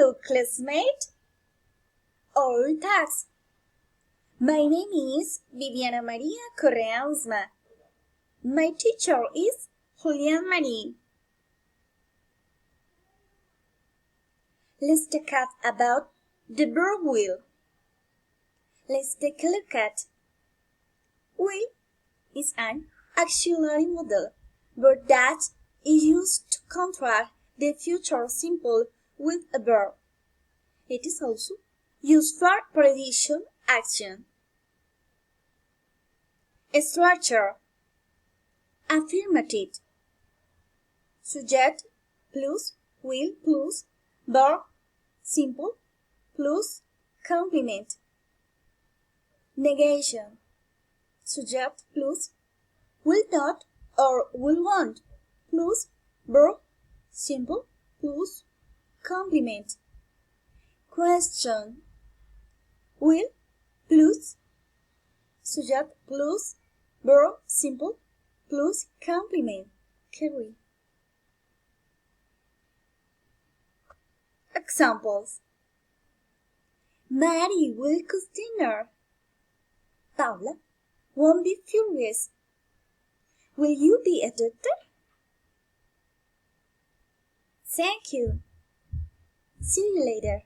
Hello, classmate. All tags. My name is Viviana Maria Correa Usma. My teacher is Julian Marie. Let's talk about the verb will. Let's take a look at. Will is an auxiliary model verb that is used to contract the future simple with a verb. It is also used for prediction action. Structure. Affirmative. Subject plus will plus verb simple plus complement. Negation. Subject plus will not or will want plus verb simple plus complement. Question. Will plus subject plus verb simple plus complement. Carry. Examples. Mary will cook dinner. Paula won't be furious. Will you be a doctor? Thank you. See you later.